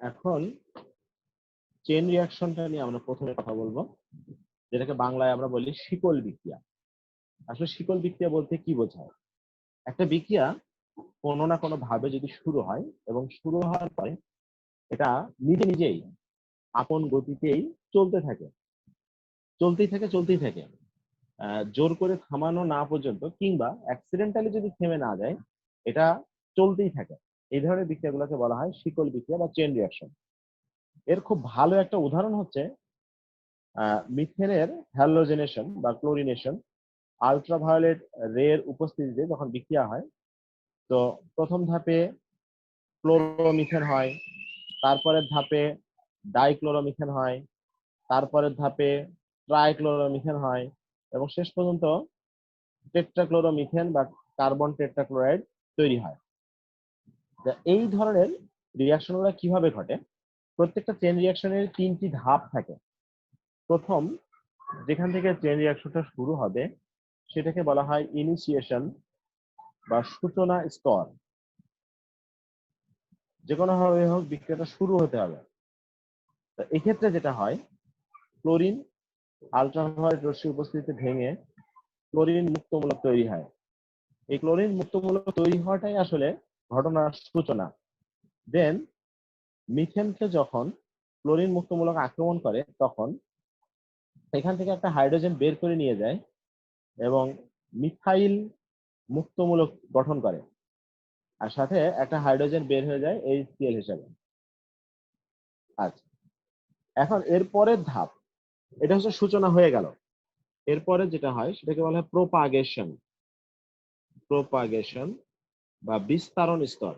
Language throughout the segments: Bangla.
এখন চেইন রিয়াকশনটা নিয়ে আমরা প্রথমে কথা বলবো, যেটাকে বাংলায় আমরা বলি শিকল বিক্রিয়া। আসলে শিকল বিক্রিয়া বলতে কি বোঝায়? একটা বিক্রিয়া কোনো না কোনো ভাবে যদি শুরু হয় এবং শুরু হওয়ার পরে এটা নিজে নিজেই আপন গতিতেই চলতে থাকে, চলতেই থাকে। জোর করে থামানো না পর্যন্ত কিংবা অ্যাক্সিডেন্টালি যদি থেমে না যায়, এটা চলতেই থাকে। এই ধরনের বিক্রিয়াগুলোকে বলা হয় শিকল বিক্রিয়া বা চেইন রিয়াকশন। এর খুব ভালো একটা উদাহরণ হচ্ছে মিথেনের হ্যালোজেনেশন বা ক্লোরিনেশন। আলট্রাভায়োলেট রের উপস্থিতিতে যখন বিক্রিয়া হয়, তো প্রথম ধাপে ক্লোরোমিথেন হয়, তারপরের ধাপে ডাইক্লোরোমিথেন হয়, তারপরের ধাপে ট্রাইক্লোরোমিথেন হয় এবং শেষ পর্যন্ত টেট্রাক্লোরোমিথেন বা কার্বন টেট্রাক্লোরাইড তৈরি হয়। এই ধরনের রিয়াকশনগুলো কিভাবে ঘটে? প্রত্যেকটা চেইন রিয়াকশনের তিনটি ধাপ থাকে। প্রথম যেখান থেকে চেইন রিয়াকশনটা শুরু হবে সেটাকে বলা হয় ইনিশিয়েশন বা সূচনা স্তর। যে কোনো ভাবে হোক বিক্রিয়াটা শুরু হতে হবে। তো এক্ষেত্রে যেটা হয়, ক্লোরিন আলট্রাভায়োলেট রশ্মির উপস্থিতিতে ভেঙে ক্লোরিন মুক্তমূলক তৈরি হয়। এই ক্লোরিন মুক্তমূলক তৈরি হওয়াটাই আসলে ঘটনার সূচনা। দেন মিথেনকে যখন ক্লোরিন মুক্তমূলক আক্রমণ করে, তখন এখান থেকে একটা হাইড্রোজেন বের করে নিয়ে যায় এবং মিথাইল মুক্তমূলক গঠন করে, আর সাথে একটা হাইড্রোজেন বের হয়ে যায় HCl হিসাবে। আচ্ছা, এখন এর পরের ধাপ, এটা হচ্ছে সূচনা হয়ে গেল। এরপরে যেটা হয় সেটাকে বলা হয় প্রোপাগেশন। প্রোপাগেশন বা বিস্তারণ স্তর।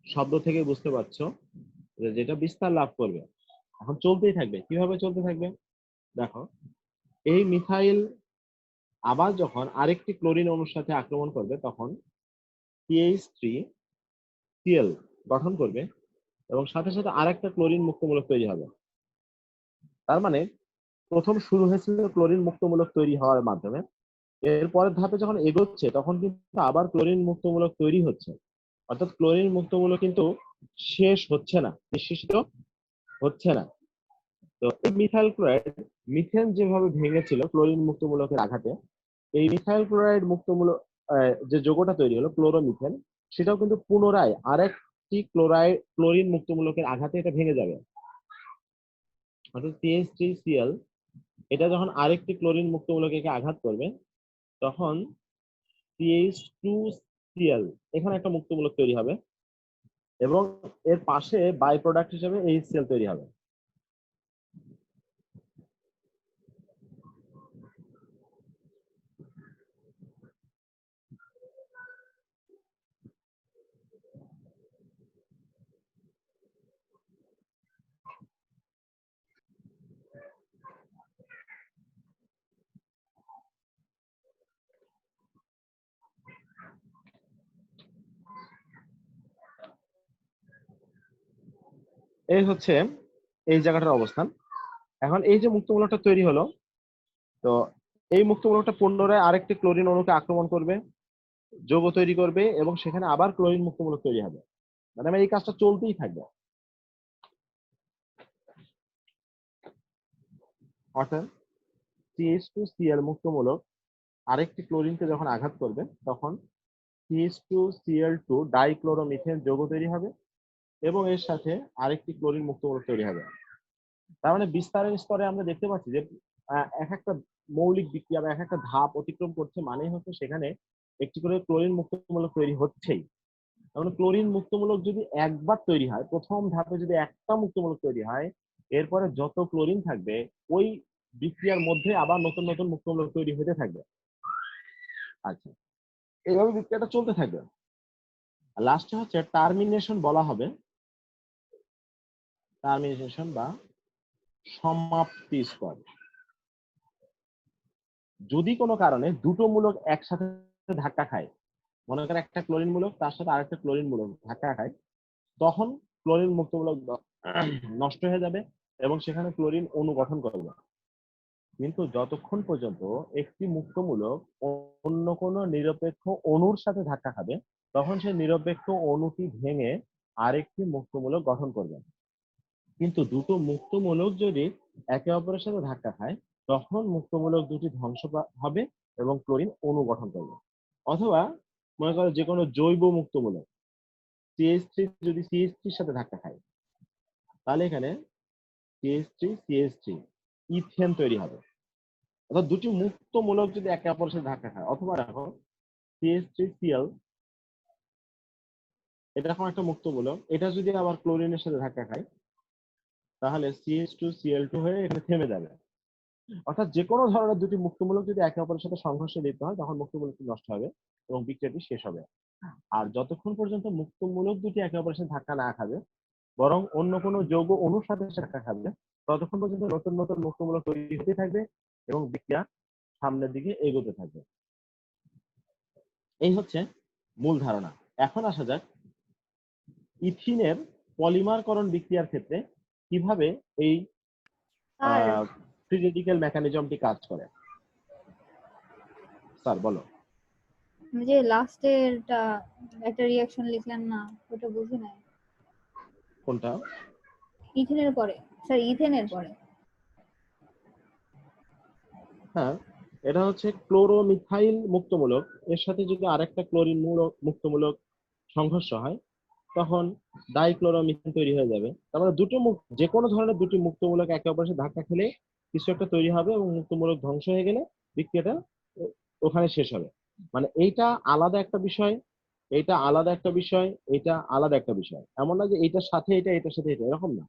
শব্দ থেকে বুঝতে পারছো যে যেটা বিস্তার লাভ করবে, এখন চলতেই থাকবে। কিভাবে চলতে থাকবে? দেখো, এই মিথাইল আবার যখন আরেকটি ক্লোরিন অণুর সাথে আক্রমণ করবে, তখন CH3Cl গঠন করবে এবং সাথে সাথে আরেকটা ক্লোরিন মুক্তমূলক তৈরি হবে। তার মানে প্রথম শুরু হয়েছিল ক্লোরিন মুক্তমূলক তৈরি হওয়ার মাধ্যমে, এর পরের ধাপে যখন এগোচ্ছে তখন কিন্তু আবার ক্লোরিন মুক্তমূলক তৈরি হচ্ছে। অর্থাৎ ক্লোরিন মুক্তমূলক কিন্তু শেষ হচ্ছে না, নিঃশেষিত হচ্ছে না। তো এই মিথাইল ক্লোরাইড, মিথেন যেভাবে ভেঙেছিল ক্লোরিন মুক্তমূলকের আঘাতে, এই মিথাইল ক্লোরাইড মুক্তমূলক যে যৌগটা তৈরি হলো ক্লোরোমিথেন, সেটাও কিন্তু পুনরায় আরেকটি ক্লোরিন মুক্তমূলকের আঘাতে এটা ভেঙে যাবে। অর্থাৎ CH3Cl এটা যখন আরেকটি ক্লোরিন মুক্তমূলকে আঘাত করবে, তখন CH2Cl এখানে একটা মুক্তমূলক তৈরি হবে এবং এর পাশে বাই প্রোডাক্ট হিসেবে HCl তৈরি হবে। এই হচ্ছে এই জায়গাটার অবস্থান। এখন এই যে মুক্তমূলকটা তৈরি হলো, তো এই মুক্তমূলকটা পুনরায় আরেকটি ক্লোরিন অণুকে আক্রমণ করবে, যৌগ তৈরি করবে এবং সেখানে আবার ক্লোরিন মুক্তমূলক তৈরি হবে। মানে আমার এই কাজটা চলতেই থাকবে। অর্থাৎ CH2Cl মুক্তমূলক আরেকটি ক্লোরিনকে যখন আঘাত করবে, তখন CH2Cl2 ডাইক্লোরোমিথেন যৌগ তৈরি হবে এবং এর সাথে আরেকটি ক্লোরিন মুক্তমূলক তৈরি হবে। তার মানে বিস্তারের স্তরে আমরা দেখতে পাচ্ছি যে এক একটা মৌলিক বিক্রিয়া বা এক একটা ধাপ অতিক্রম করছে, মানে হচ্ছে সেখানে একটি করে ক্লোরিন মুক্তমূলক তৈরি হচ্ছেই। তার মানে ক্লোরিন মুক্তমূলক যদি একবার তৈরি হয়, প্রথম ধাপে যদি একটা মুক্তমূলক তৈরি হয়, এরপরে যত ক্লোরিন থাকবে ওই বিক্রিয়ার মধ্যে আবার নতুন নতুন মুক্তমূলক তৈরি হতে থাকবে। আচ্ছা, এইভাবে বিক্রিয়াটা চলতে থাকবে। লাস্টে হচ্ছে টার্মিনেশন বলা হবে, টার্মিনেশন বা সমাপ্তি স্তর। যদি কোনো কারণে দুটো মূলক একসাথে ধাক্কা খায়, মনে করেন একটা ক্লোরিন মূলক তার সাথে আরেকটা ক্লোরিন মূলক ধাক্কা খায়, তখন ক্লোরিন মুক্তমূলক নষ্ট হয়ে যাবে এবং সেখানে ক্লোরিন অণু গঠন করবে। কিন্তু যতক্ষণ পর্যন্ত একটি মুক্তমূলক অন্য কোনো নিরপেক্ষ অণুর সাথে ধাক্কা খাবে, তখন সেই নিরপেক্ষ অণুটি ভেঙে আরেকটি মুক্তমূলক গঠন করবে। কিন্তু দুটো মুক্তমূলক যদি একে অপরের সাথে ধাক্কা খায়, তখন মুক্তমূলক দুটি ধ্বংস হবে এবং ক্লোরিন অণু গঠন করবে। অথবা মনে করো যে কোনো জৈব মুক্তমূলক CH3 যদি CH3 এর সাথে ধাক্কা খায়, তাহলে এখানে CH3 ইথেন তৈরি হবে। অর্থাৎ দুটি মুক্তমূলক যদি একে অপরের সাথে ধাক্কা খায়, অথবা দেখো CH3Cl, এটা এখন একটা মুক্তমূলক, এটা যদি আবার ক্লোরিনের সাথে ধাক্কা খায়, তাহলে CH2Cl2 হয়ে এখানে থেমে যাবে। অর্থাৎ যে কোনো ধরনের দুটি মুক্তমূলক যদি একে অপরের সাথে সংঘর্ষে লিপ্ত হয়, তখন মুক্তমূলকটি নষ্ট হবে এবং বিক্রিয়াটি শেষ হবে। আর যতক্ষণ পর্যন্ত মুক্তমূলক দুটি একে অপরের সাথে ধাক্কা না খাবে, বরং অন্য কোনো যৌগ অণুর সাথে ধাক্কা খাবে, ততক্ষণ পর্যন্ত নতুন নতুন মুক্তমূলক তৈরি হতে থাকবে এবং বিক্রিয়া সামনের দিকে এগোতে থাকবে। এই হচ্ছে মূল ধারণা। এখন আসা যাক ইথিনের পলিমারকরণ বিক্রিয়ার ক্ষেত্রে কিভাবে এই ফ্রি রেডিক্যাল মেকানিজমটি কাজ করে। স্যার বলো। যে লাস্টেরটা একটা রিঅ্যাকশন লিখলেন না, ওটা বুঝি নাই। কোনটা? ইথেনের পরে, স্যার ইথেনের পরে। হ্যাঁ, এটা হচ্ছে ক্লোরোমিথাইল মুক্তমূলক, এর সাথে যদি আরেকটা ক্লোরিন মুক্তমূলক সংঘর্ষ হয়, তখন ডাইক্লোরোমিথেন তৈরি হয়ে যাবে। তারপরে দুটো যে কোনো ধরনের দুটি মুক্তমূলক একে অপরের সাথে ধাক্কা খেলে কিছু একটা তৈরি হবে এবং মুক্তমূলক ধ্বংস হয়ে গেলে বিক্রিয়াটা ওখানে শেষ হবে। মানে এইটা আলাদা একটা বিষয়, এইটা আলাদা একটা বিষয়, এটা আলাদা একটা বিষয়। এমন না যে এইটার সাথে এটা, এটার সাথে এটা, এরকম না।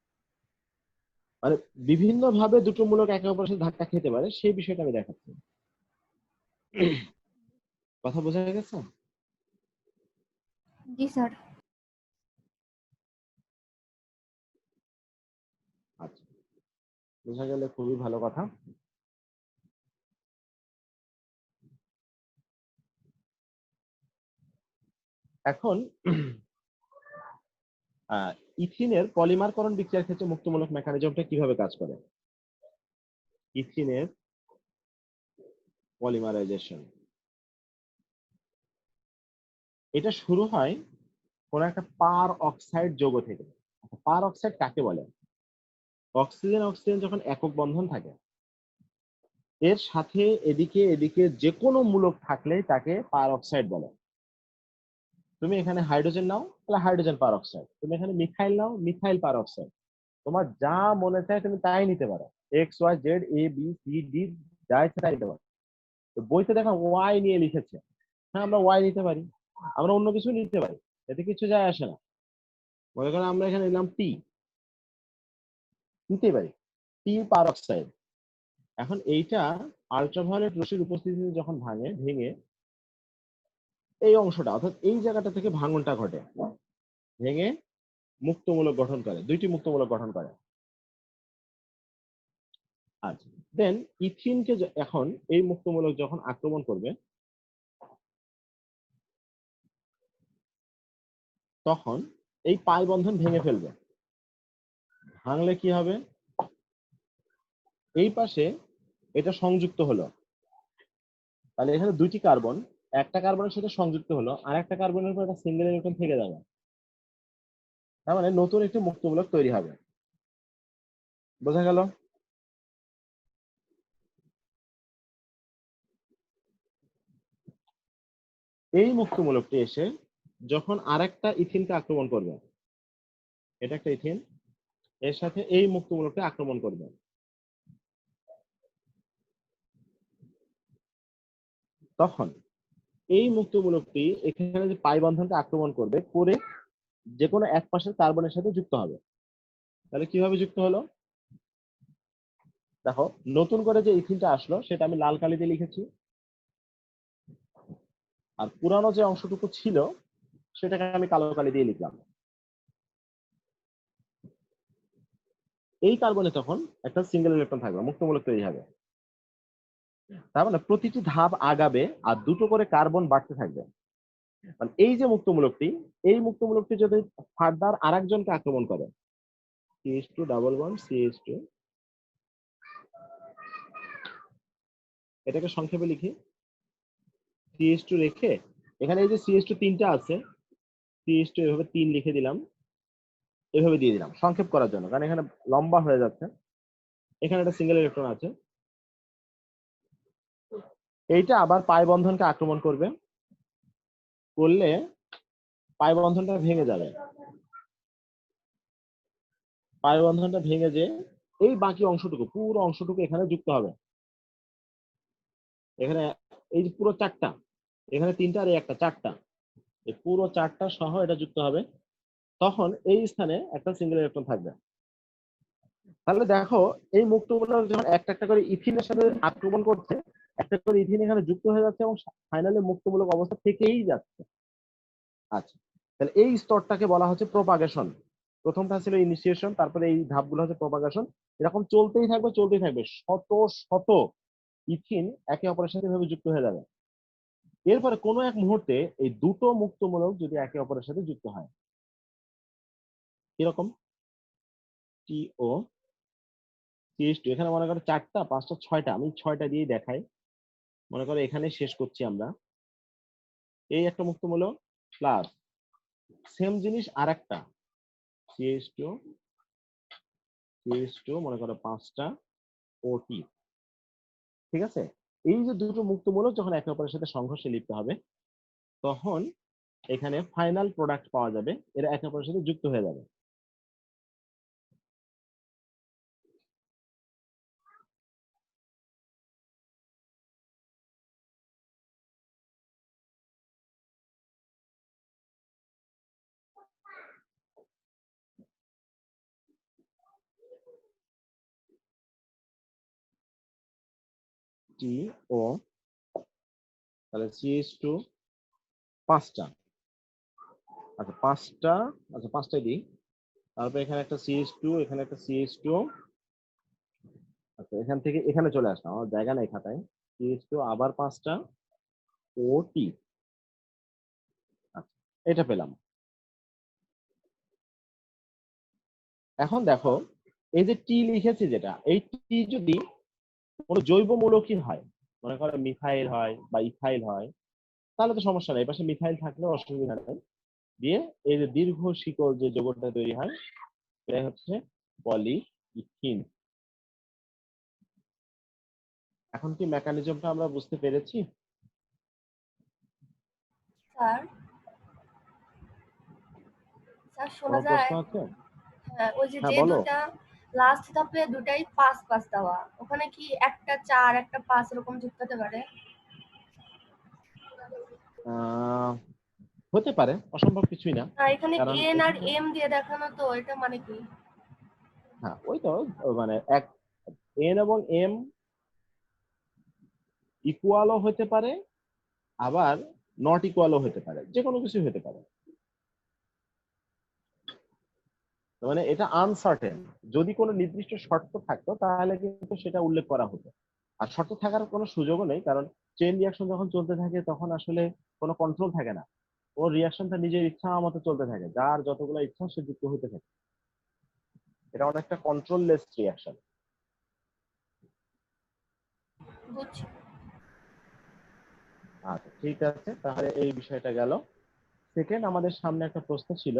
মানে বিভিন্ন ভাবে দুটো মূলক একে অপরের সাথে ধাক্কা খেতে পারে, সেই বিষয়টা আমি দেখাচ্ছি। কথা বোঝা গেছে? জি স্যার। আচ্ছা, বোঝা গেলে খুবই ভালো কথা। এখন ইথিনের পলিমারকরণ বিক্রিয়ার ক্ষেত্রে মুক্তমূলক মেকানিজমটা কিভাবে কাজ করে। ইথিনের পলিমারাইজেশন, এটা শুরু হয় কোন একটা পার অক্সাইড যৌগ থেকে। পার অক্সাইড কাকে বলে? অক্সিজেন অক্সিজেন যখন একক বন্ধন থাকে, এর সাথে এদিকে এদিকে যে কোনো মূলক থাকলে তাকে পার অক্সাইড বলে। তুমি এখানে হাইড্রোজেন নাও, তাহলে হাইড্রোজেন পার অক্সাইড। তুমি এখানে মিথাইল নাও, মিথাইল পার অক্সাইড। তোমার যা মনে চায় তুমি তাই নিতে পারো, XYZ ABCD যা ইচ্ছে তাই নিতে পারো। তো বইতে দেখা ওয়াই নিয়ে লিখেছে, হ্যাঁ আমরা ওয়াই নিতে পারি, আমরা অন্য কিছু নিতে পারি, এতে কিছু যায় আসে না। মনে করেন আমরা এখানে নিলাম টি, নিতে পারি টি পার অক্সাইড। এখন এইটা আল্ট্রাভায়োলেট রশ্মির উপস্থিতিতে যখন ভেঙে এই অংশটা, অর্থাৎ এই জায়গাটা থেকে ভাঙনটা ঘটে, ভেঙে মুক্তমূলক গঠন করে, দুইটি মুক্তমূলক গঠন করে। আচ্ছা, দেন ইথিনকে এখন এই মুক্তমূলক যখন আক্রমণ করবে, তখন এই পাই বন্ধন ভেঙে ফেলবে। ভাঙলে কি হবে? এই পাশে এটা সংযুক্ত হলো, তাহলে এখানে দুইটি কার্বন, একটা কার্বনের সাথে সংযুক্ত হলো, আর একটা কার্বনের উপর একটা সিঙ্গেল ইলেকট্রন থেকে যাবে। তার মানে নতুন একটি মুক্তমূলক তৈরি হবে। বোঝা গেল? এই মুক্তমূলকটি এসে যখন আরেকটা ইথিনকে আক্রমণ করবে, এটা একটা ইথিন, এর সাথে এই মুক্তমূলকটি আক্রমণ করবে, তখন এই মুক্তমূলকটি এখানে যে পাই বন্ধনকে আক্রমণ করবে, করে যে কোনো এক পাশের কার্বনের সাথে যুক্ত হবে। তাহলে কিভাবে যুক্ত হলো? দেখো, নতুন করে যে ইথিনটা আসলো সেটা আমি লাল কালি দিয়ে লিখেছি, আর পুরানো যে অংশটুকু ছিল সেটাকে আমি কালো কালি দিয়ে লিখলাম। এই কার্বনে তখন একটা সিঙ্গেল ইলেকট্রন থাকবে, মুক্তমূলক তৈরি হবে। তার মানে প্রতিটি ধাপ আগাবে আর দুটো করে কার্বন বাড়তে থাকবে। মানে এই যে মুক্তমূলকটি, এই মুক্তমূলকটি যদি ফার্দার আরেকজনকে আক্রমণ করে, CH2 ডাবল বন্ড CH2, এটাকে সংক্ষেপে লিখি, CH2 রেখে এখানে এই যে CH2 তিনটা আছে, CH2 এভাবে 3 লিখে দিলাম, এভাবে দিয়ে দিলাম সংক্ষেপ করার জন্য, কারণ এখানে লম্বা হয়ে যাচ্ছে। এখানে একটা সিঙ্গেল ইলেকট্রন আছে, এইটা আবার পাই বন্ধনকে আক্রমণ করবে, করলে পাই বন্ধনটা ভেঙে যাবে। পাই বন্ধনটা ভেঙে যে এই বাকি অংশটুকু, পুরো অংশটুকু এখানে যুক্ত হবে। এখানে এই যে পুরো চারটা, এখানে তিনটা আর এই একটা, চারটা, এই পুরো চারটা সহ এটা যুক্ত হবে। তখন এই স্থানে একটা সিঙ্গেল ইলেকট্রন থাকবে। তাহলে দেখো এই মুক্তমূলক যখন একটা একটা করে ইথিনের সাথে আক্রমণ করছে, একটা করে ইথিন এখানে যুক্ত হয়ে যাচ্ছে এবং ফাইনালি মুক্তমূলক অবস্থা থেকেই যাচ্ছে। আচ্ছা, তাহলে এই স্তরটাকে বলা হচ্ছে প্রোপাগেশন। প্রথমটা ছিল ইনিশিয়েশন, তারপরে এই ধাপগুলো হচ্ছে প্রোপাগেশন। এরকম চলতেই থাকবে চলতেই থাকবে, শত শত ইথিন একে অপরের সাথে এভাবে যুক্ত হয়ে যাবে। এরপরে কোনো এক মুহূর্তে এই দুটো মুক্তমূলক যদি একে অপরের সাথে যুক্ত হয়, কিরকম টিও CH2, এখানে মনে করো চারটা, পাঁচটা, ছয়টা, আমি ছয়টা দিয়ে দেখাই। মনে করো এখানে শেষ করছি আমরা, এই একটা মুক্তমূলক প্লাস সেম জিনিস আর একটা CH2 মনে করো পাঁচটা OT। ঠিক আছে, এই যে দুটো মুক্তমূলক যখন একে অপরের সাথে সংঘর্ষে লিপ্ত হবে, তখন এখানে ফাইনাল প্রোডাক্ট পাওয়া যাবে, এরা একে অপরের সাথে যুক্ত হয়ে যাবে। টিও, তাহলে CH2 পাঁচটা, আচ্ছা পাঁচটা, আচ্ছা পাঁচটাই দিই। তারপর এখানে একটা CH2, এখানে একটা CH2, আচ্ছা এখান থেকে এখানে চলে আসলাম, আমার জায়গা নেই খাতায়। CH2 আবার পাঁচটা OT, আচ্ছা এটা পেলাম। এখন দেখো এই যে টি লিখেছি, যেটা এই টি যদি কোনো জৈব মৌলকই হয়, মনে করো মিথাইল হয় বা ইথাইল হয়, তাহলে তো সমস্যা নেই, পাশে মিথাইল থাকলেও অসুবিধা নেই। দিয়ে এই যে দীর্ঘ শিকল যে যৌগটা তৈরি হয়, এটা হচ্ছে পলি ইথিন। এখন কি মেকানিজমটা আমরা বুঝতে পেরেছি? স্যার স্যার শোনা কোনো প্রশ্ন যায়? আছে? হ্যাঁ, ওই যে হ্যাঁ যে বলো। দুটা লাস্ট ধাপে দুটাই পাঁচ পাঁচ দেওয়া, ওখানে কি একটা চার একটা পাঁচ এরকম যুক্ত হতে পারে? আহ হতে পারে, অসম্ভব কিছুই না। না, এখানে কারণ এন আর এখানে এম দিয়ে দেখানো, তো এটা মানে কি? হ্যাঁ ওই তো, মানে এক এন এবং এম ইকুয়ালও হতে পারে, আবার নট ইকুয়ালও হতে পারে, যে কোনো কিছু হতে পারে। মানে এটা আনসার্টেন, যদি কোনো নির্দিষ্ট শর্ত থাকতো তাহলে কিন্তু সেটা উল্লেখ করা হতো। আর শর্ত থাকার কোনো সুযোগও নেই, কারণ চেইন রিয়াকশন যখন চলতে থাকে তখন আসলে কোনো কন্ট্রোল থাকে না। ওর রিয়াকশনটা নিজের ইচ্ছা মতো চলতে থাকে, যার যতগুলো ইচ্ছা সে যুক্ত হতে থাকে। এটা অনেকটা কন্ট্রোললেস রিয়াকশন। বুঝছি। আচ্ছা ঠিক আছে, তাহলে এই বিষয়টা গেল। সেকেন্ড, আমাদের সামনে একটা প্রশ্ন ছিল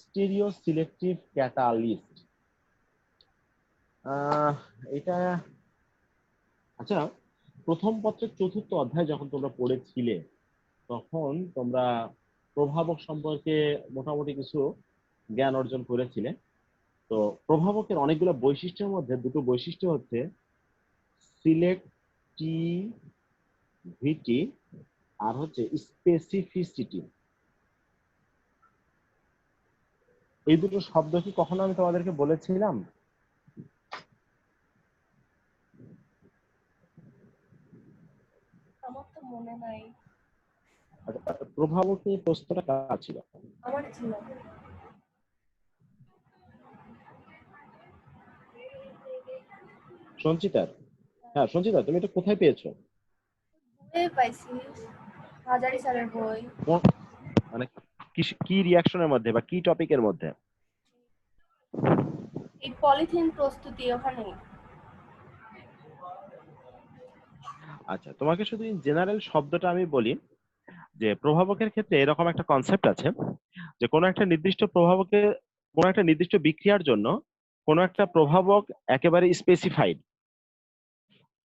স্টিরিও সিলেক্টিভ ক্যাটালিস্ট। এটা আচ্ছা, প্রথম পত্রের চতুর্থ অধ্যায় যখন তোমরা পড়েছিলে, তখন তোমরা প্রভাবক সম্পর্কে মোটামুটি কিছু জ্ঞান অর্জন করেছিলে। তো প্রভাবকের অনেকগুলো বৈশিষ্ট্যের মধ্যে দুটো বৈশিষ্ট্য হচ্ছে সিলেক্টিভিটি আর হচ্ছে স্পেসিফিসিটি। এই দুটো শব্দ কি কখনো আমি তোমাদেরকে বলেছিলাম? আমার তো মনে নাই। আচ্ছা, প্রভাবক নিয়ে প্রশ্নটা কার ছিল? আমার ছিল। সঞ্চিতার? হ্যাঁ সঞ্চিতা, তুমি এটা কোথায় পেয়েছো? বইয়ে পাইছি, হাজারি স্যারের বই। মানে কি রিয়াকশনের মধ্যে বা কি টপিকের মধ্যে? এই পলিথিন প্রস্তুতি ওখানে। আচ্ছা, তোমাকে শুধু জেনারেল শব্দটা আমি বলি, যে প্রভাবকের ক্ষেত্রে এরকম একটা কনসেপ্ট আছে যে কোনো একটা নির্দিষ্ট প্রভাবকে কোন একটা নির্দিষ্ট বিক্রিয়ার জন্য কোন একটা প্রভাবক একেবারে স্পেসিফাইড,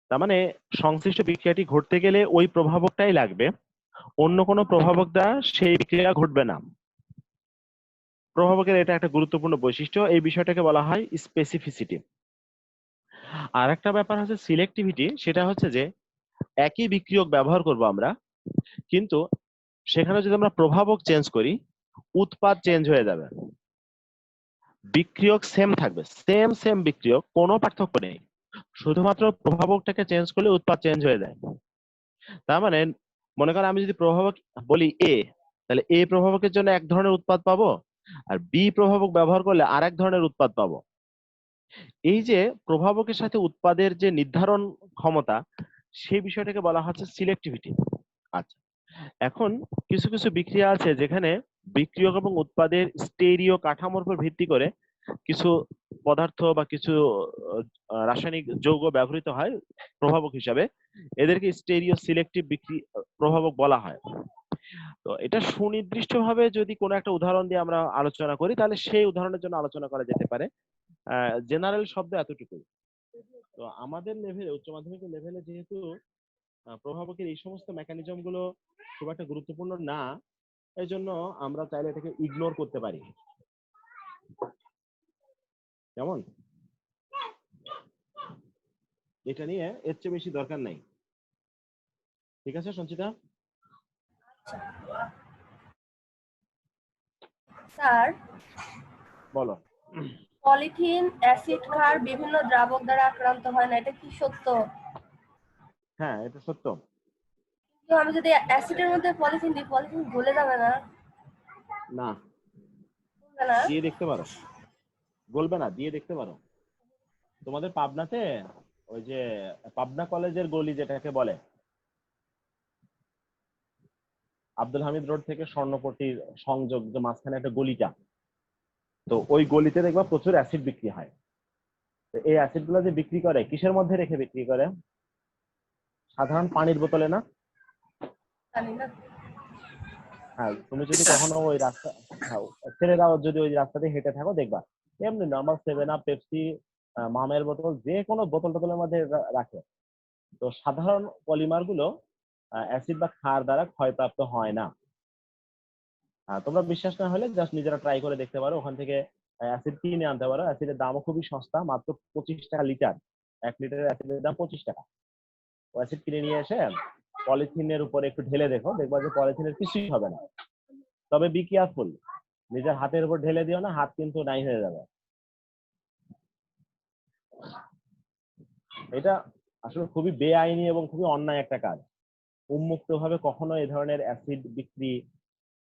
তার মানে সংশ্লিষ্ট বিক্রিয়াটি ঘটতে গেলে ওই প্রভাবকটাই লাগবে, অন্য কোনো প্রভাবক দ্বারা সেই বিক্রিয়া ঘটবে না। প্রভাবকের এটা একটা গুরুত্বপূর্ণ বৈশিষ্ট্য, এই বিষয়টাকে বলা হয় স্পেসিফিসিটি। আর একটা ব্যাপার হচ্ছে সিলেক্টিভিটি, সেটা হচ্ছে যে একই বিক্রিয়ক ব্যবহার করব আমরা, কিন্তু সেখানে যদি আমরা প্রভাবক চেঞ্জ করি উৎপাদ চেঞ্জ হয়ে যাবে। বিক্রিয়ক সেম থাকবে, সেম সেম বিক্রিয়ক, কোনো পার্থক্য নেই, শুধুমাত্র প্রভাবকটাকে চেঞ্জ করলে উৎপাদ চেঞ্জ হয়ে যায়। তার মানে মনে করেন আমি যদি প্রভাবক বলি এ, তাহলে এ প্রভাবকের জন্য এক ধরনের উৎপাদ পাবো, আর বি প্রভাবক ব্যবহার করলে আর এক ধরনের উৎপাদ পাবো। এই যে প্রভাবকের সাথে উৎপাদের যে নির্ধারণ ক্ষমতা, সেই বিষয়টাকে বলা হচ্ছে সিলেক্টিভিটি। আচ্ছা, এখন কিছু কিছু বিক্রিয়া আছে যেখানে বিক্রিয়ক এবং উৎপাদের স্টেরিও কাঠামোর উপর ভিত্তি করে কিছু পদার্থ বা কিছু রাসায়নিক যৌগ ব্যবহৃত হয় প্রভাবক হিসাবে, এদেরকে স্টেরিও সিলেক্টিভ প্রভাবক বলা হয়। তো এটা সুনির্দিষ্টভাবে যদি কোনো একটা উদাহরণ দিয়ে আমরা আলোচনা করি, তাহলে সেই উদাহরণের জন্য আলোচনা করা যেতে পারে। জেনারেল শব্দ এতটুকুই। তো আমাদের লেভেলে, উচ্চ মাধ্যমিকের লেভেলে যেহেতু প্রভাবকের এই সমস্ত মেকানিজম গুলো খুব একটা গুরুত্বপূর্ণ না, এই জন্য আমরা চাইলে এটাকে ইগনোর করতে পারি। কেমন? এটা নিয়ে এর চেয়ে বেশি দরকার নাই। ঠিক আছে সঞ্চিতা? স্যার, বলো। পলিথিন অ্যাসিড ক্ষার বিভিন্ন দ্রাবক দ্বারা আক্রান্ত হয় না, এটা কি সত্য? হ্যাঁ, এটা সত্য। তো আমি যদি অ্যাসিডের মধ্যে পলিথিন দিই, পলিথিন গলে যাবে না? না, গলবে না? দিয়ে দেখতে পারো, গলবে না, দিয়ে দেখতে পারো। তোমাদের পাবনাতে ওই যে পাবনা কলেজের গলি যেটাকে বলে, আব্দুল হামিদ রোড থেকে স্বর্ণপট্টির সংযোগ যে মাঝখানে একটা গলিটা, তো ওই গলিতে দেখবা প্রচুর অ্যাসিড বিক্রি হয়। তো এই অ্যাসিড গুলো যে বিক্রি করে কিসের মধ্যে রেখে বিক্রি করে? সাধারণ পানির বোতলে না? জানি না। হ্যাঁ, তুমি যদি কখনো ওই রাস্তা, হ্যাঁ, ছেলেরা যদি ওই রাস্তা দিয়ে হেঁটে থাকো দেখবা এমনি নর্মাল 7 আপ, পেপসি, মামের বোতল, যে কোনো বোতল টোতলের মধ্যে রাখে। তো সাধারণ পলিমার গুলো অ্যাসিড বা ক্ষার দ্বারা ক্ষয়প্রাপ্ত হয় না। তোমরা বিশ্বাস না হলে জাস্ট নিজেরা ট্রাই করে দেখতে পারো, ওখান থেকে অ্যাসিড কিনে আনতে পারো। অ্যাসিডের দামও খুবই সস্তা, মাত্র 25 টাকা লিটার। 1 লিটারের অ্যাসিডের দাম 25 টাকা। অ্যাসিড কিনে নিয়ে এসে পলিথিনের উপরে একটু ঢেলে দেখো, দেখবা যে পলিথিনের কিছুই হবে না। তবে বি কেয়ারফুল, নিজের হাতের উপর ঢেলে দিও না, হাত কিন্তু নাই হয়ে যাবে। এটা আসলে খুবই বেআইনি এবং খুবই অন্যায় একটা কাজ। উন্মুক্ত ভাবে কখনো এই ধরনের অ্যাসিড বিক্রি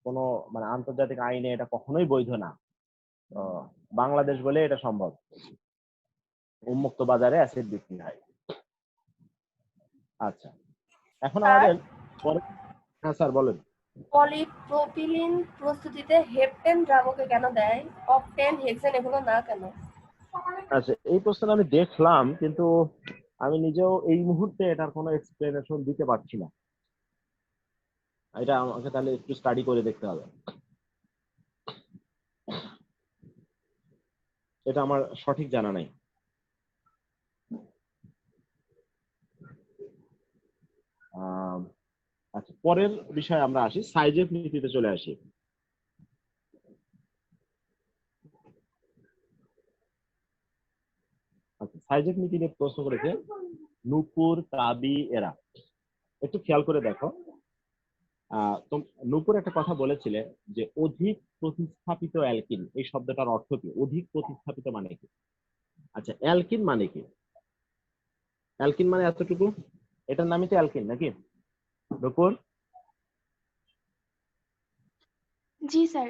কোনো মানে আন্তর্জাতিক আইনে এটা কখনোই বৈধ না। বাংলাদেশ বলে এটা সম্ভব, উন্মুক্ত বাজারে অ্যাসিড বিক্রি হয়। আচ্ছা, এখন স্যার, আমাদের পরে, হ্যাঁ স্যার বলেন। পলিপ্রোপিলিন প্রস্তুতিতে হেপটেন দ্রাবকে কেন দেয়, অকটেন, হেক্সেন এগুলো না কেন? আচ্ছা, এই প্রশ্নটা আমি দেখলাম, কিন্তু আমি নিজেও এই মুহূর্তে এটার কোনো এক্সপ্লেনেশন দিতে পারছি না। এটা আমাকে তাহলে একটু স্টাডি করে দেখতে হবে, এটা আমার সঠিক জানা নাই। আচ্ছা, পরের বিষয়ে আমরা আসি, সাইজের নীতিতে চলে আসি। আচ্ছা, সাইজের নীতি নিয়ে প্রশ্ন করেছে নূপুর, কাবি এরা। একটু খেয়াল করে দেখো, নূপুর একটা কথা বলেছিলে যে অধিক প্রতিস্থাপিত অ্যালকিন, এই শব্দটার অর্থ কি? অধিক প্রতিস্থাপিত মানে কি? আচ্ছা, অ্যালকিন মানে কি? অ্যালকিন মানে এতটুকু, এটার নামই তো অ্যালকিন নাকি নূপুর? জি স্যার।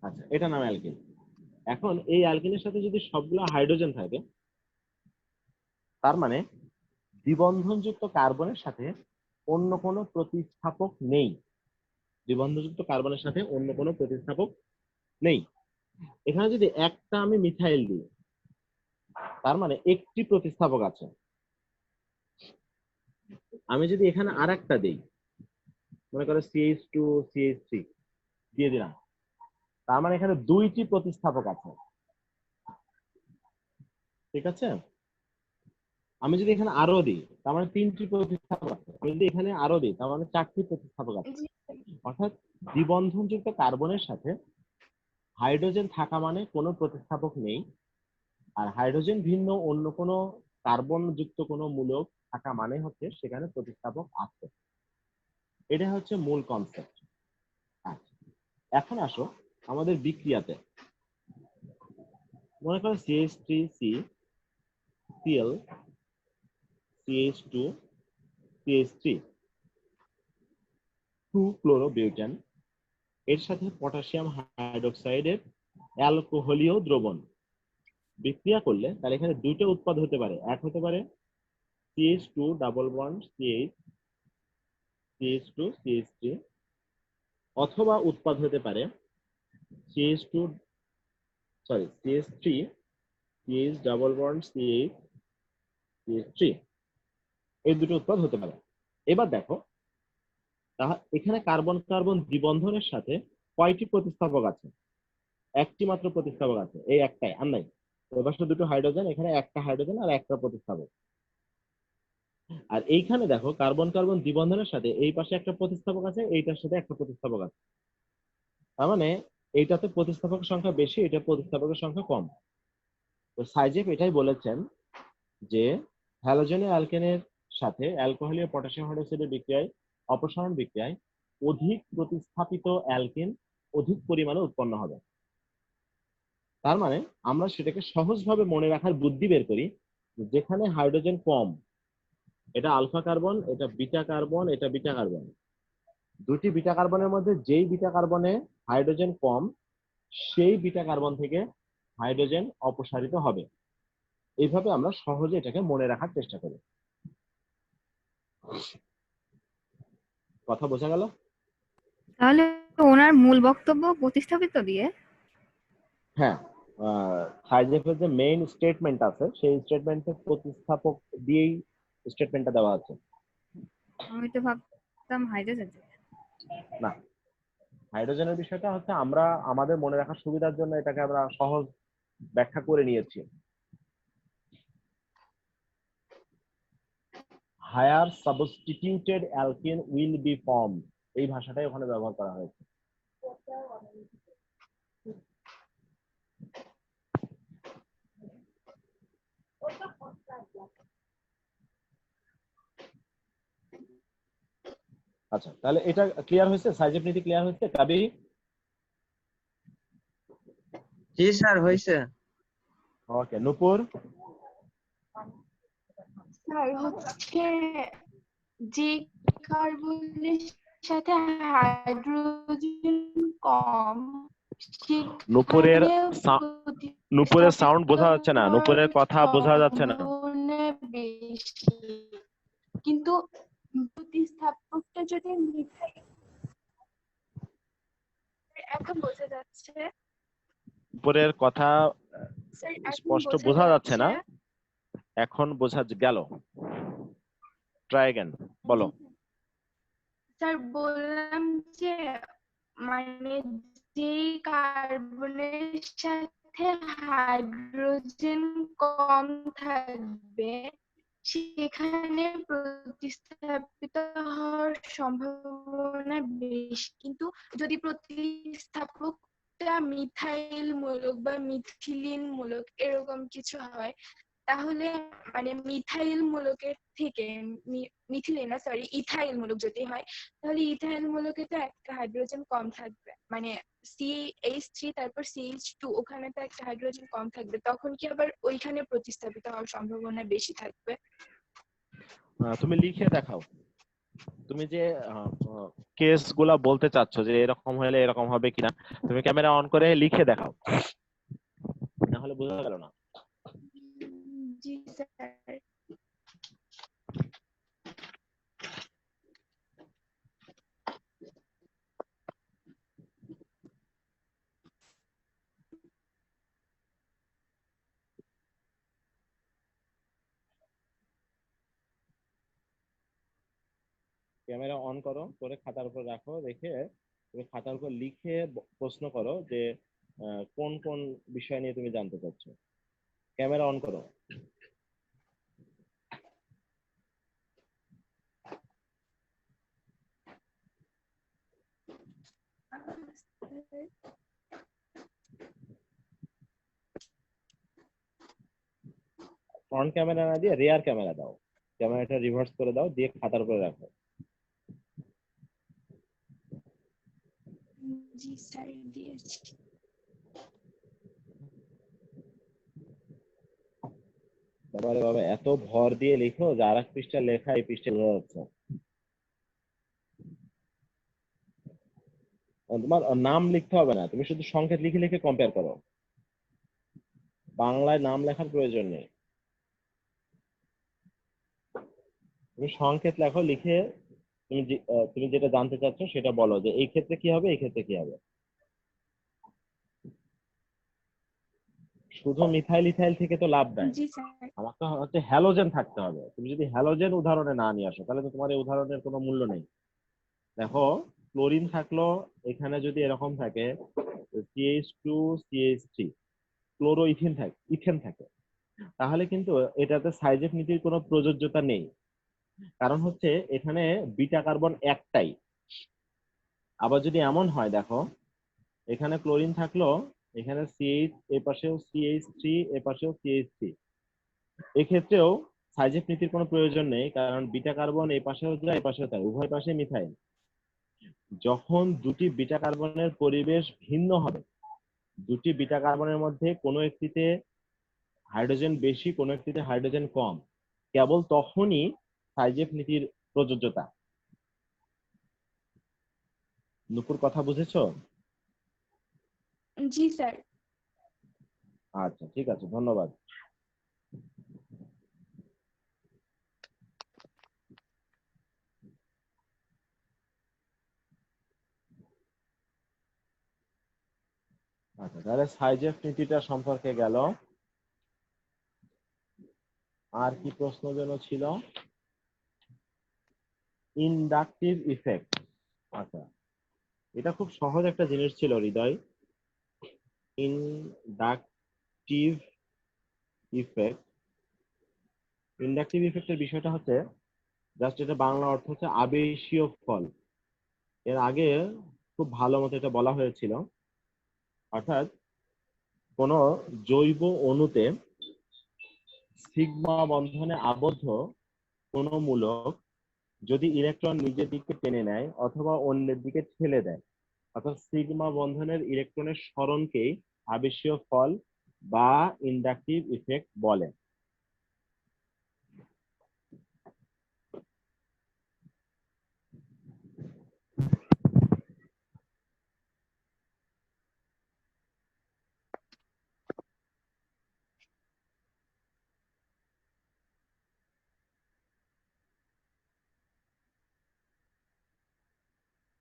আচ্ছা, এটা নাম অ্যালকিন। এখন এই অ্যালকিনের সাথে যদি সবগুলো হাইড্রোজেন থাকে, তার মানে দ্বিবন্ধনযুক্ত কার্বনের সাথে অন্য কোনো প্রতিস্থাপক নেই। দ্বিবন্ধনযুক্ত কার্বনের সাথে অন্য কোনো প্রতিস্থাপক নেই। এখানে যদি একটা আমি মিথাইল দিই, তার মানে একটি প্রতিস্থাপক আছে। আমি যদি এখানে আর একটা দিই, মনে করো CH2 CH3 দিয়ে দিলাম, তার মানে এখানে দুইটি প্রতিস্থাপক আছে, ঠিক আছে। আমি যদি এখানে আরো দিই তার মানে তিনটি প্রতিস্থাপক আছে, আমি যদি এখানে আরো দিই তার মানে চারটি প্রতিস্থাপক আছে। জি অর্থাৎ দ্বিবন্ধনযুক্ত কার্বনের সাথে হাইড্রোজেন থাকা মানে কোনো প্রতিস্থাপক নেই, আর হাইড্রোজেন ভিন্ন অন্য কোনো কার্বন যুক্ত কোনো মূলক থাকা মানে হচ্ছে সেখানে প্রতিস্থাপক আছে। এটা হচ্ছে মূল কনসেপ্ট। আচ্ছা, এখন আসো আমাদের বিক্রিয়াতে। মনে করো CH3C Cl CH2 CH3 2-chlorobutan এর সাথে পটাশিয়াম হাইড্রোক্সাইডের অ্যালকোহলীয় দ্রবণ বিক্রিয়া করলে তাহলে এখানে দুইটা উৎপাদ হতে পারে। এক হতে পারে CH2 double bond CH CH2 CH3, অথবা উৎপাদ হতে পারে CH2 CH3 CH double bond CH CH3। এই দুটো উৎপাদ হতে পারে। এবার দেখো এখানে কার্বন কার্বন দ্বিবন্ধনের সাথে কয়টি প্রতিস্থাপক আছে? একটি মাত্র প্রতিস্থাপক আছে, এই একটাই, আর নাই। ওই পাশে দুটো হাইড্রোজেন, এখানে একটা হাইড্রোজেন আর একটা প্রতিস্থাপক। আর এইখানে দেখো কার্বন কার্বন দ্বিবন্ধনের সাথে এই পাশে একটা প্রতিস্থাপক আছে, এইটার সাথে একটা প্রতিস্থাপক আছে। তার মানে এইটাতে প্রতিস্থাপকের সংখ্যা বেশি, এটা প্রতিস্থাপকের সংখ্যা কম। তো সাইজেফ এটাই বলেছেন যে হ্যালোজেনের অ্যালকেনের সাথে অ্যালকোহলীয় পটাশিয়াম হাইড্রোক্সাইডের বিক্রিয়ায় অপসারণ বিক্রিয়ায় অধিক প্রতিস্থাপিত অ্যালকেন অধিক পরিমাণে উৎপন্ন হবে। তার মানে আমরা সেটাকে সহজভাবে মনে রাখার বুদ্ধি বের করি, যেখানে হাইড্রোজেন কম, এটা আলফা কার্বন, এটা বিটা কার্বন, এটা বিটা কার্বন, দুটি বিটা কার্বনের মধ্যে যেই বিটা কার্বনে হাইড্রোজেন কম সেই বিটা কার্বন থেকে হাইড্রোজেন অপসারিত হবে। এইভাবে আমরা সহজে এটাকে মনে রাখার চেষ্টা করি। কথা বোঝা গেল? তাহলে ওনার মূল বক্তব্য প্রতিস্থাপিত দিয়ে। হ্যাঁ, সাইজেফের যে মেইন স্টেটমেন্ট আছে সেই স্টেটমেন্টে প্রতিস্থাপক দিয়েই স্টেটমেন্টটা দেওয়া আছে। আমি তো ভাবতাম হাইড্রোজেন। না, হাইড্রোজেনের বিষয়টা হচ্ছে আমরা আমাদের মনে রাখার সুবিধার জন্য এটাকে আমরা সহজ ব্যাখ্যা করে নিয়েছি। Higher substituted alkane will be form, এই ভাষাটাই ওখানে ব্যবহার করা হয়েছে। আচ্ছা, তাহলে এটা ক্লিয়ার হয়েছে? সাইজেফ নীতি ক্লিয়ার হয়েছে কাবি? জি স্যার হয়েছে। ওকে, নূপুর? স্যার হচ্ছে যে কার্বনের সাথে হাইড্রোজেন কম নূপুরের সেখানে নূপুরের সাউন্ড প্রতিস্থাপিত বোঝা যাচ্ছে না, নূপুরের কথা বোঝা যাচ্ছে না। সম্ভাবনা বেশি, কিন্তু প্রতিস্থাপকটা যদি মিথাইল, এখন বোঝা যাচ্ছে? নূপুরের কথা স্যার এখন স্পষ্ট বোঝা যাচ্ছে না, এখন বোঝা গেল। ট্রাই अगेन, বলো। স্যার বললাম যে মানে যে কার্বনের সাথে হাইড্রোজেন কম থাকবে সেখানে প্রতিস্থাপিত হওয়ার সম্ভাবনা বেশি, কিন্তু যদি প্রতিস্থাপকটা মিথাইল মূলক বা মিথিলিন মূলক এরকম কিছু হয় তাহলে মানে মিথাইল মূলকের থেকে মিথিলিন না সরি ইথাইল মূলক যদি হয় তাহলে ইথাইল মূলকে তো একটা হাইড্রোজেন কম থাকবে, মানে CH3 তারপর CH2 ওখানে তো একটা হাইড্রোজেন কম থাকবে, তখন কি আবার ওইখানে প্রতিস্থাপিত হওয়ার সম্ভাবনা বেশি থাকবে? তুমি লিখে দেখাও, তুমি যে কেস গুলা বলতে চাচ্ছ যে এরকম হলে এরকম হবে কিনা, তুমি ক্যামেরা অন করে লিখে দেখাও, না হলে বোঝা গেল না। জি স্যার। ক্যামেরা অন করো, করে খাতার উপর রাখো, রেখে তুমি খাতার উপর লিখে প্রশ্ন করো যে কোন কোন বিষয় নিয়ে তুমি জানতে চাচ্ছ। ক্যামেরা অন করো। ফ্রন্ট ক্যামেরা না দিয়ে রিয়ার ক্যামেরা দাও, ক্যামেরাটা রিভার্স করে দাও, দিয়ে খাতার উপরে রাখো। জি স্যার দিয়েছি। তারপরে বাবা এত ভর দিয়ে লিখো যে আর এক পৃষ্ঠা লেখা এই পৃষ্ঠা বোঝা যাচ্ছে। তোমার নাম লিখতে হবে না, তুমি শুধু সংকেত লিখে লিখে কম্পেয়ার করো। বাংলায় নাম লেখার প্রয়োজন নেই, তুমি সংকেত লেখো, লিখে তুমি যেটা জানতে চাচ্ছ সেটা বলো যে এই ক্ষেত্রে কি হবে, এই ক্ষেত্রে কি হবে। শুধু মিথাইল ইথাইল থেকে তো লাভ নাই, জি স্যার। আমার তো হচ্ছে হ্যালোজেন থাকতে হবে। তুমি যদি হ্যালোজেন উদাহরণে না নিয়ে আসো তাহলে তো তোমার এই উদাহরণের কোনো মূল্য নেই। দেখো ক্লোরিন থাকলো, এখানে যদি এরকম থাকে CH2 CH3, ক্লোরো ইথেন থাকে, তাহলে কিন্তু এটাতে সাইজেফ নীতির কোনো প্রযোজ্যতা নেই। কারণ হচ্ছে এখানে বিটা কার্বন একটাই। আবার যদি এমন হয়, দেখো এখানে ক্লোরিন থাকলো, এখানে CH, এ পাশেও CH3, এ পাশেও CH3, এক্ষেত্রেও সাইজেফ নীতির কোনো প্রয়োজন নেই, কারণ বিটা কার্বন এই পাশেও যায়, এই পাশেও যায়, উভয় পাশে মিথাইল। যখন দুটি বিটা কার্বনের পরিবেশ ভিন্ন হবে, দুটি বিটা কার্বনের মধ্যে কোনো একটিতে হাইড্রোজেন বেশি, কোনো একটিতে হাইড্রোজেন কম, কেবল তখনই সাইজেফ নীতির প্রযোজ্যতা। নুপুর কথা বুঝেছো? জি স্যার। আচ্ছা ঠিক আছে, ধন্যবাদ। আচ্ছা তাহলে সাইজেফ নীতিটা সম্পর্কে গেল। আর কি প্রশ্ন যেন ছিল? Inductive effect. আচ্ছা এটা খুব সহজ একটা জিনিস ছিল হৃদয়। ইনডাকটিভ ইফেক্ট, ইনডাকটিভ ইফেক্টের বিষয়টা হচ্ছে জাস্ট, এটা বাংলা অর্থ হচ্ছে আবেশীয় ফল। এর আগে খুব ভালো মতো এটা বলা হয়েছিল, অর্থাৎ কোন জৈব অণুতে সিগমা বন্ধনে আবদ্ধ কোন মূলক যদি ইলেকট্রন নিজের দিকে টেনে নেয় অথবা অন্যের দিকে ঠেলে দেয়, অর্থাৎ সিগমা বন্ধনের ইলেকট্রনের সরণকেই আবেশীয় ফল বা ইন্ডাকটিভ ইফেক্ট বলে।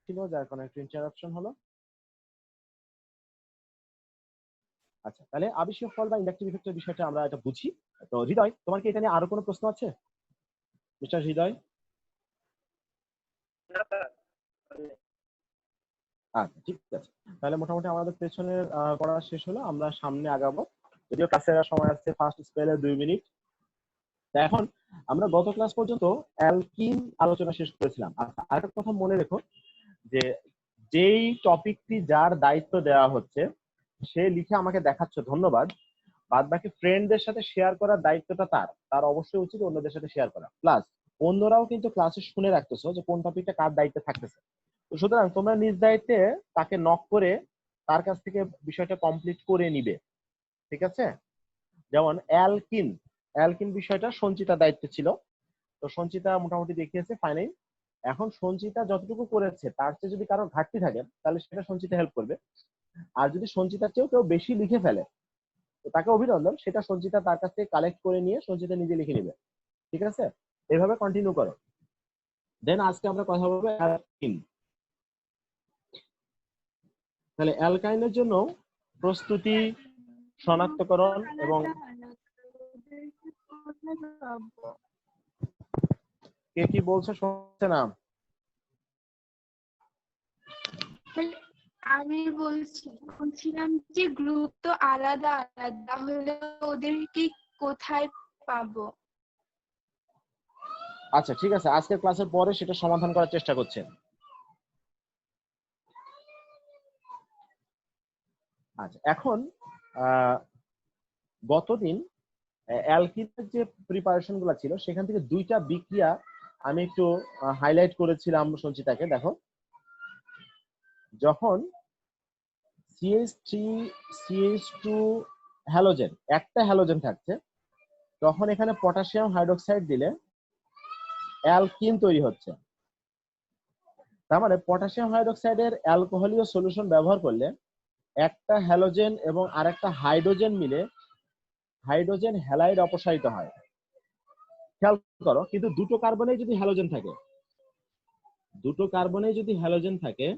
ছিল যার কোনো একটা ইন্টারাপশন হলো। আচ্ছা তাহলে আবেশীয় ফল বা ইন্ডাকটিভ ইফেক্টের বিষয়টা আমরা এটা বুঝি। তো হৃদয়, তোমার কি এটা নিয়ে আরো কোনো প্রশ্ন আছে? মিস্টার হৃদয়? আচ্ছা ঠিক আছে, তাহলে মোটামুটি আমাদের পেছনের পড়া শেষ হলো, আমরা সামনে আগাবো। যদিও ক্লাসের সময় আছে ফার্স্ট স্পেলে 2 মিনিট। তা এখন আমরা গত ক্লাস পর্যন্ত অ্যালকিন আলোচনা শেষ করেছিলাম। আচ্ছা আরেকটা কথা মনে রেখো যে যেই টপিকটি যার দায়িত্ব দেওয়া হচ্ছে সে লিখে আমাকে দেখাচ্ছে ধন্যবাদ, বাদ বাকি ফ্রেন্ডদের সাথে শেয়ার করার দায়িত্বটা তার তার অবশ্যই উচিত অন্যদের সাথে শেয়ার করা। প্লাস অন্যরাও কিন্তু ক্লাসে শুনে রাখতেছো যে কোন টপিকটা কার দায়িত্বে থাকতেছে। তো সুতরাং তোমরা নিজ দায়িত্বে তাকে নক করে তার কাছ থেকে বিষয়টা কমপ্লিট করে নিবে, ঠিক আছে? যেমন অ্যালকিন, অ্যালকিন বিষয়টা সঞ্চিতার দায়িত্বে ছিল, তো সঞ্চিতা মোটামুটি দেখিয়েছে ফাইনাল। এখন সঞ্চিতা যতটুকু করেছে তার চেয়ে যদি কারো ঘাটতি থাকে তাহলে সেটা সঞ্চিতা হেল্প করবে। আর যদি সঞ্চিতার চেয়েও কেউ বেশি লিখে ফেলে তো তাকে অভিনন্দন, সেটা সঞ্চিতা তার কাছ থেকে কালেক্ট করে নিয়ে সঞ্চিতা নিজে লিখে নেবে, ঠিক আছে? এভাবে কন্টিনিউ করো। দেন আজকে আমরা কথা বলবো অ্যালকিন। তাহলে অ্যালকাইনের জন্য প্রস্তুতি, শনাক্তকরণ এবং কে কি বলছে শুনছে না? আমি বলছিলাম যে গ্রুপ তো আলাদা আলাদা হলে ওদেরকে কোথায় পাবো? আচ্ছা ঠিক আছে, আজকের ক্লাসের পরে সেটা সমাধান করার চেষ্টা করছেন। আচ্ছা এখন গতদিন অ্যালকিনের যে প্রিপারেশন গুলো ছিল সেখান থেকে দুইটা বিক্রিয়া আমি একটু হাইলাইট করেছিলাম সঞ্চিতাকে। দেখো, যখন CH3 CH2 হ্যালোজেন, একটা হ্যালোজেন থাকছে, তখন এখানে পটাশিয়াম হাইড্রোক্সাইড দিলে অ্যালকিন তৈরি হচ্ছে। তার মানে পটাশিয়াম হাইড্রোক্সাইডের অ্যালকোহলীয় সলিউশন ব্যবহার করলে একটা হ্যালোজেন এবং আরেকটা হাইড্রোজেন মিলে হাইড্রোজেন হ্যালাইড অপসারিত হয়। খেয়াল করো, কিন্তু দুটো কার্বনে যদি হ্যালোজেন থাকে